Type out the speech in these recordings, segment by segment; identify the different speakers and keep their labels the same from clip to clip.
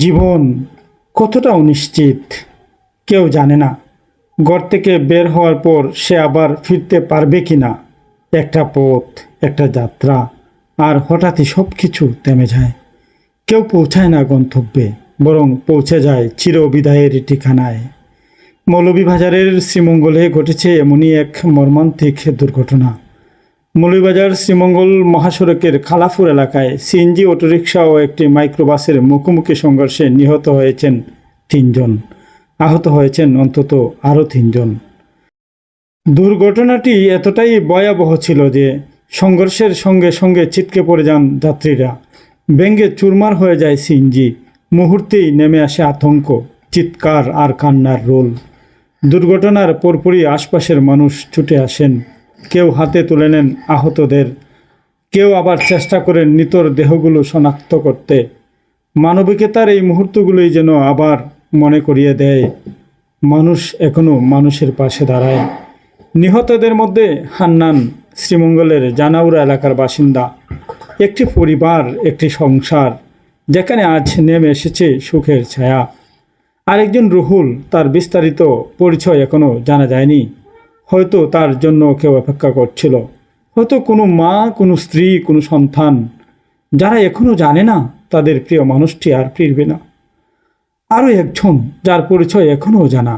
Speaker 1: জীবন কতটা অনিশ্চিত কেউ জানে না। ঘর থেকে বের হওয়ার পর সে আবার ফিরতে পারবে কি না। একটা পথ, একটা যাত্রা, আর হঠাৎই সব কিছু থেমে যায়। কেউ পৌঁছায় না গন্তব্যে, বরং পৌঁছে যায় চিরবিদায়ের ঠিকানায়। মৌলভীবাজারের শ্রীমঙ্গলে ঘটেছে এমনই এক মর্মান্তিক দুর্ঘটনা। মৌলভীবাজার শ্রীমঙ্গল মহাসড়কের খালাপুর এলাকায় সিএনজি অটোরিকশা ও একটি মাইক্রোবাসের মুখোমুখি সংঘর্ষে নিহত হয়েছেন ৩ জন, আহত হয়েছেন অন্তত আরও ৩ জন। দুর্ঘটনাটি এতটাই ভয়াবহ ছিল যে সংঘর্ষের সঙ্গে সঙ্গে ছিটকে পড়ে যান যাত্রীরা, ভেঙে চুরমার হয়ে যায় সিএনজি। মুহূর্তেই নেমে আসে আতঙ্ক, চিৎকার আর কান্নার রোল। দুর্ঘটনার পরপরই আশপাশের মানুষ ছুটে আসেন, কেউ হাতে তুলে নেন আহতদের, কেউ আবার চেষ্টা করেন মৃতর দেহগুলো শনাক্ত করতে। মানবিকতার এই মুহূর্তগুলোই যেন আবার মনে করিয়ে দেয় মানুষ এখনও মানুষের পাশে দাঁড়ায়। নিহতদের মধ্যে হান্নান শ্রীমঙ্গলের জানাউরা এলাকার বাসিন্দা। একটি পরিবার, একটি সংসার, যেখানে আজ নেমে এসেছে সুখের ছায়া। আরেকজন রুহুল, তার বিস্তারিত পরিচয় এখনও জানা যায়নি। হয়তো তার জন্য কেউ অপেক্ষা করছিল, হয়তো কোনো মা, কোনো স্ত্রী, কোনো সন্তান, যারা এখনও জানে না তাদের প্রিয় মানুষটি আর ফিরবে না। আরও একজন যার পরিচয় এখনও জানা,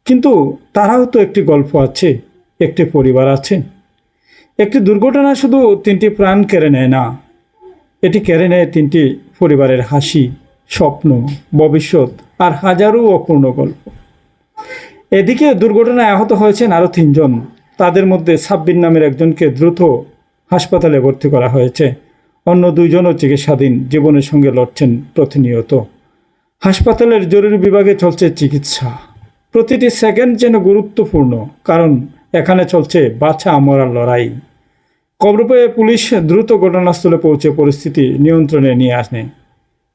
Speaker 1: কিন্তু তারাও তো একটি গল্প আছে, একটি পরিবার আছে। একটি দুর্ঘটনা শুধু 3টি প্রাণ কেড়ে নেয় না, এটি কেড়ে নেয় 3টি পরিবারের হাসি, স্বপ্ন, ভবিষ্যৎ আর হাজারো অপূর্ণ গল্প। এদিকে দুর্ঘটনায় আহত হয়েছেন আরও 3 জন। তাদের মধ্যে সাব্বির নামের একজনকে দ্রুত হাসপাতালে ভর্তি করা হয়েছে। অন্য 2 জনও চিকিৎসাধীন, জীবনের সঙ্গে লড়ছেন প্রতিনিয়ত। হাসপাতালের জরুরি বিভাগে চলছে চিকিৎসা। প্রতিটি সেকেন্ড যেন গুরুত্বপূর্ণ, কারণ এখানে চলছে বাঁচা মরার লড়াই। খবর পেয়ে পুলিশ দ্রুত ঘটনাস্থলে পৌঁছে পরিস্থিতি নিয়ন্ত্রণে নিয়ে আসে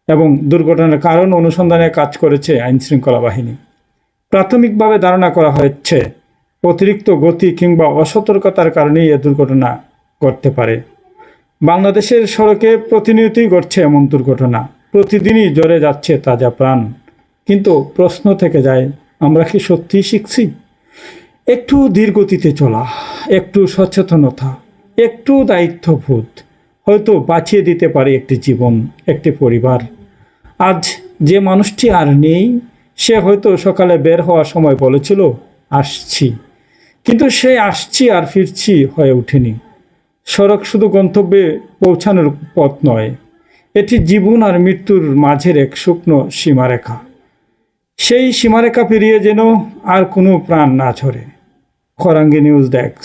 Speaker 1: এবং দুর্ঘটনার কারণ অনুসন্ধানে কাজ করেছে আইনশৃঙ্খলা বাহিনী। প্রাথমিকভাবে ধারণা করা হচ্ছে অতিরিক্ত গতি কিংবা অসতর্কতার কারণেই এ দুর্ঘটনা ঘটতে পারে। বাংলাদেশের সড়কে প্রতিনিয়তই ঘটছে এমন দুর্ঘটনা, প্রতিদিনই জ্বরে যাচ্ছে তাজা প্রাণ। কিন্তু প্রশ্ন থেকে যায়, আমরা কি সত্যিই শিখছি? একটু ধীর গতিতে চলা, একটু সচেতনতা, একটু দায়িত্ববোধ হয়তো বাঁচিয়ে দিতে পারে একটি জীবন, একটি পরিবার। আজ যে মানুষটি আর নেই, সে হয়তো সকালে বের হওয়ার সময় বলেছিল আসছি, কিন্তু সে আসছি আর ফিরছি হয়ে ওঠেনি। সড়ক শুধু গন্তব্যে পৌঁছানোর পথ নয়, এটি জীবন আর মৃত্যুর মাঝের এক শুকনো সীমারেখা। সেই সীমারেখা পেরিয়ে যেন আর কোনো প্রাণ না ঝরে। খরাঙ্গি নিউজ ডেস্ক।